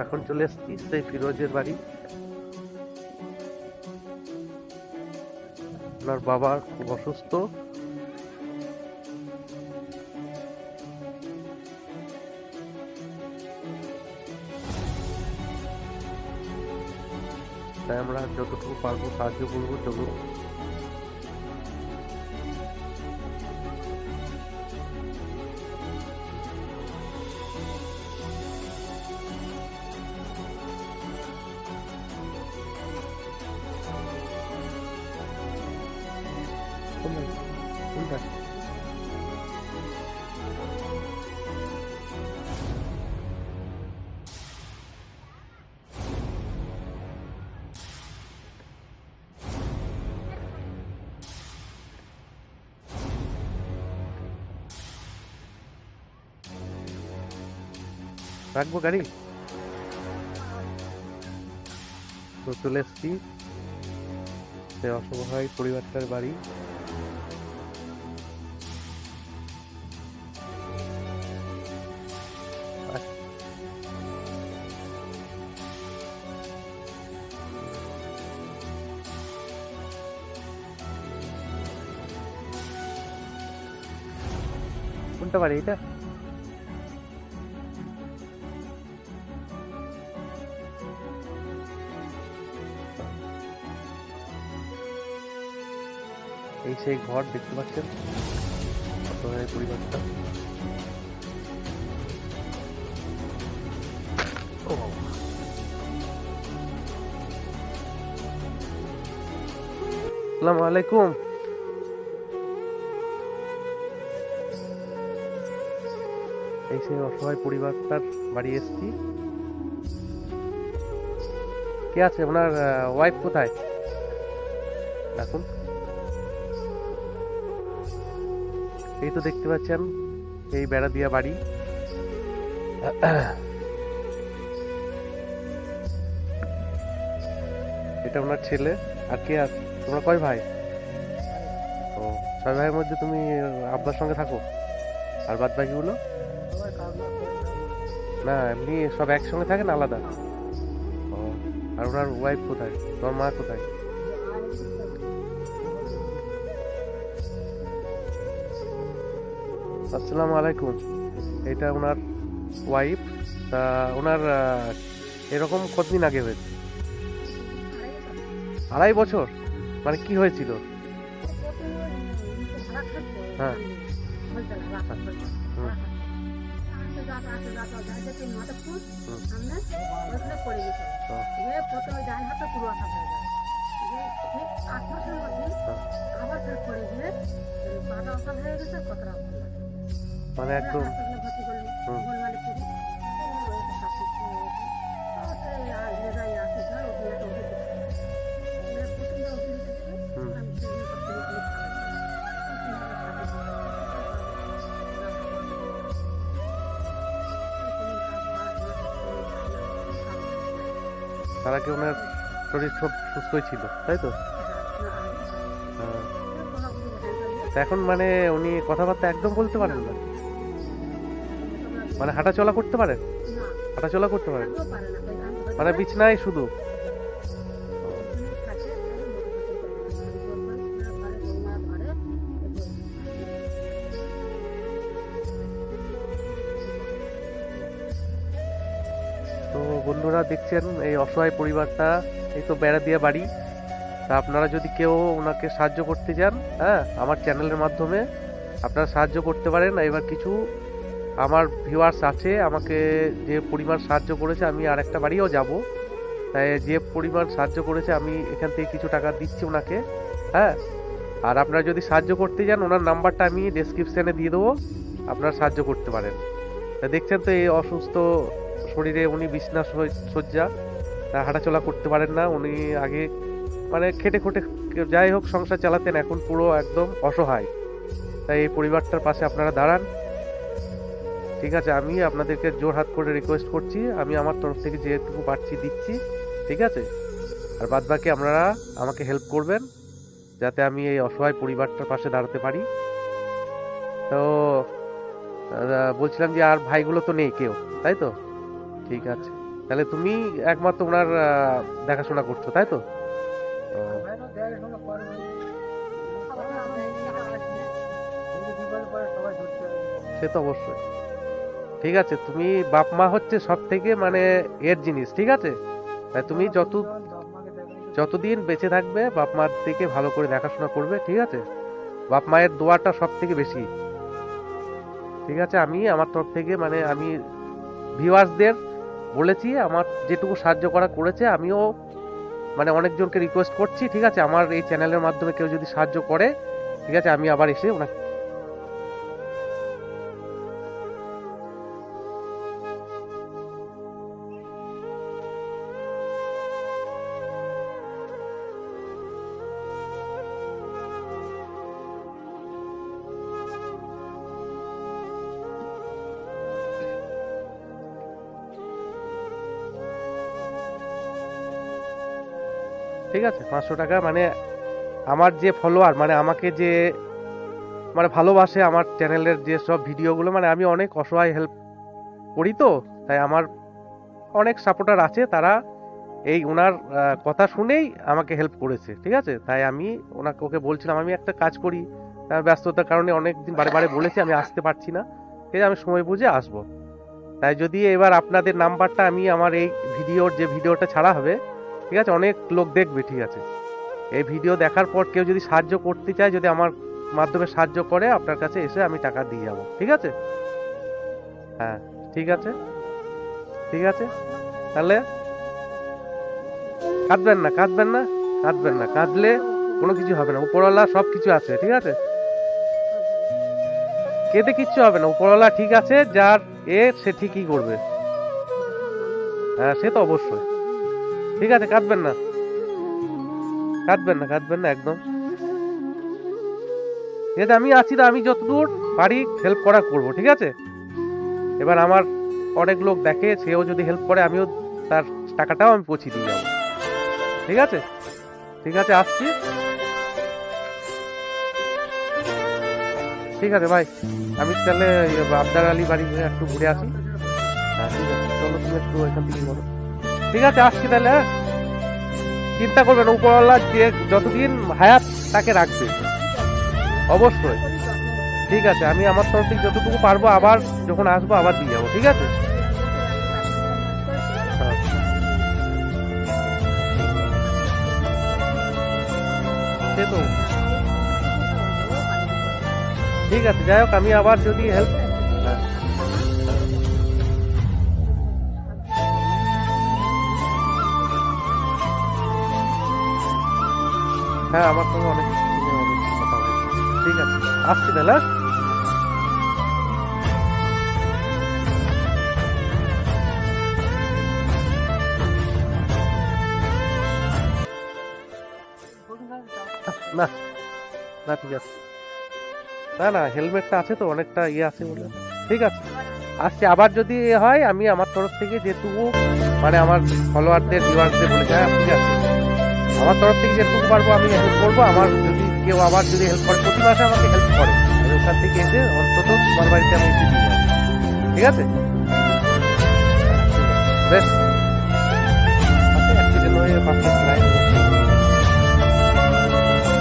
এখন চলে এসেছি সেই ফিরোজের বাড়ি। ওনার বাবা খুব অসুস্থ, তাই আমরা যতটুকু পারবো সাহায্য করবো। চলুন। রাখবো গাড়ি। তো চলে এসছি সে অসহায় পরিবারটার বাড়ি। কোনটা বাড়ি এটা? এই সেই ঘর দেখতে পাচ্ছেন অসহায় পরিবারটা। আসসালামু আলাইকুম। এই সেই অসহায় পরিবারটার বাড়ি এসেছি। কে আছে? ওনার ওয়াইফ কোথায়? দেখুন, এই তো দেখতে পাচ্ছেন এই বেড়া দিয়া বাড়ি। এটা ওনার ছেলে। আর কে আছে? তোমরা কয় ভাই? ও, 6 ভাইয়ের মধ্যে তুমি আব্বার সঙ্গে থাকো, আর বাদ বাকিগুলো? না, এমনি সব একসঙ্গে থাকেন আলাদা? ও, আর ওনার ওয়াইফ কোথায়? তোমার মা কোথায়? আসসালামু আলাইকুম। এটা ওনার ওয়াইফ। তা ওনার এরকম কতদিন আগে হয়েছে? 2.5 বছর? মানে কি হয়েছিল? হ্যাঁ, মানে একদম তার আগে ওনার শরীর সব সুস্থই ছিল, তাই তো? এখন মানে উনি কথাবার্তা একদম বলতে পারেন না? মানে হাঁটাচলা করতে পারেন? হাঁটাচলা করতে পারেন মানে বিছনায় শুধু? তো বন্ধুরা দেখছেন এই অসহায় পরিবারটা, এই তো বেড়া দিয়া বাড়ি। তা আপনারা যদি কেউ ওনাকে সাহায্য করতে চান, হ্যাঁ, আমার চ্যানেলের মাধ্যমে আপনারা সাহায্য করতে পারেন। এবার কিছু আমার ভিউয়ার্স আছে, আমাকে যে পরিমাণ সাহায্য করেছে, আমি আর একটা বাড়িও যাব। তাই যে পরিমাণ সাহায্য করেছে আমি এখান থেকে কিছু টাকা দিচ্ছি ওনাকে। হ্যাঁ, আর আপনারা যদি সাহায্য করতে চান ওনার নাম্বারটা আমি ডেসক্রিপশানে দিয়ে দেবো, আপনারা সাহায্য করতে পারেন। তা দেখছেন তো এই অসুস্থ শরীরে উনি বিছনা শয্যা, হাঁটাচলা করতে পারেন না। উনি আগে মানে খেটে খুঁটে যাই হোক সংসার চালাতেন, এখন পুরো একদম অসহায়। তাই এই পরিবারটার পাশে আপনারা দাঁড়ান, ঠিক আছে? আমি আপনাদেরকে জোর হাত করে রিকোয়েস্ট করছি, আমি আমার তরফ থেকে যেটুকু পারছি দিচ্ছি, ঠিক আছে? আর বাদ বাকি আপনারা আমাকে হেল্প করবেন যাতে আমি এই অসহায় পরিবারটার পাশে দাঁড়াতে পারি। তো বলছিলাম যে আর ভাইগুলো তো নেই কেউ, তাই তো? ঠিক আছে, তাহলে তুমি একমাত্র ওনার দেখাশোনা করছো, তাই তো? সে তো অবশ্যই। ঠিক আছে, তুমি বাপ মা হচ্ছে সব থেকে মানে এর জিনিস, ঠিক আছে? তাই তুমি যতদিন বেঁচে থাকবে বাপ মার দিকে ভালো করে দেখাশোনা করবে, ঠিক আছে? বাপ মায়ের দোয়াটা সব থেকে বেশি, ঠিক আছে? আমি আমার তরফ থেকে মানে আমি ভিউয়ার্সদের বলেছি আমার যেটুকু সাহায্য করা করেছে, আমিও মানে অনেকজনকে রিকোয়েস্ট করছি, ঠিক আছে? আমার এই চ্যানেলের মাধ্যমে কেউ যদি সাহায্য করে, ঠিক আছে, আমি আবার এসে ওনাকে ঠিক আছে 500 টাকা মানে আমার যে ফলোয়ার মানে আমাকে যে মানে ভালোবাসে আমার চ্যানেলের যে সব ভিডিওগুলো, মানে আমি অনেক অসহায় হেল্প করি, তো তাই আমার অনেক সাপোর্টার আছে, তারা এই ওনার কথা শুনেই আমাকে হেল্প করেছে, ঠিক আছে? তাই আমি ওকে বলছিলাম আমি একটা কাজ করি, ব্যস্ততার কারণে অনেকদিন বারে বারে বলেছি আমি আসতে পারছি না, ঠিক আছে? আমি সময় বুঝে আসবো। তাই যদি এবার আপনাদের নাম্বারটা আমি আমার এই যে ভিডিওটা ছাড়া হবে, ঠিক আছে, অনেক লোক দেখবে, ঠিক আছে? এই ভিডিও দেখার পর কেউ যদি সাহায্য করতে চায়, যদি আমার মাধ্যমে সাহায্য করে, আপনার কাছে এসে আমি টাকা দিয়ে যাবো, ঠিক আছে? হ্যাঁ, ঠিক আছে, ঠিক আছে। তাহলে কাঁদবেন না, কাঁদলে কোনো কিছু হবে না, উপরওয়ালা সব কিছু আছে, ঠিক আছে? কেঁদে কিচ্ছু হবে না, উপরওয়ালা ঠিক আছে, যার সে ঠিকই করবে। হ্যাঁ, সে তো অবশ্যই। ঠিক আছে, কাঁদবেন না একদম। ঠিক আছে, আমি আছি, তো আমি যতদূর পারি হেল্প করা করব, ঠিক আছে? এবার আমার অনেক লোক দেখে, সেও যদি হেল্প করে আমিও তার টাকাটাও আমি পৌঁছে দিয়ে যাবো, ঠিক আছে? ঠিক আছে, আসছি। ঠিক আছে ভাই, আমি তাহলে আবদার আলী বাড়ি একটু ঘুরে আসি। হ্যাঁ, ঠিক আছে, চলো তুমি একটু এখান থেকে বলো। ঠিক আছে, আসছি তাহলে। হ্যাঁ, চিন্তা করবেন, উপরওয়ালা যে যতদিন হায়াত তাকে রাখবে, অবশ্যই। ঠিক আছে, আমি আমার তরফ থেকে যতটুকু পারবো আবার যখন আসবো আবার দিয়ে যাবো, ঠিক আছে? সে তো ঠিক আছে, যাই হোক, আমি আবার যদি হেল্প হ্যাঁ, আমার সঙ্গে অনেক কথা হয়েছে। ঠিক আছে, আসছি তাহলে। না না, ঠিক আছে, না হেলমেটটা আছে তো, অনেকটা ইয়ে আছে বলে। ঠিক আছে, আসছি। আবার যদি হয় আমি আমার তরফ থেকে যেটুকু মানে আমার ফলোয়ারদের ভিউয়ারদের বলে যায়, ঠিক আছে? আমার তরফ থেকে যেটুকু পারবো আমি হেল্প করবো। আমার যদি কেউ আবার যদি হেল্প করে, প্রতি মাসে আমাকে হেল্প করে, আমি ওখান থেকে এসে অন্তত তোমার বাড়িতে আমি এসে দিয়ে যাবো, ঠিক আছে? বেশ, অ্যাক্সিডেন্ট হয়ে পাঁচটা লাইন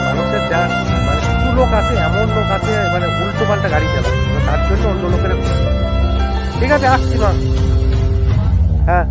মানুষের যা মানে কিছু লোক আছে, এমন লোক আছে মানে উল্টো পাল্টা গাড়ি চালায়, তার জন্য অন্য লোকের। ঠিক আছে, আসছি মা। হ্যাঁ।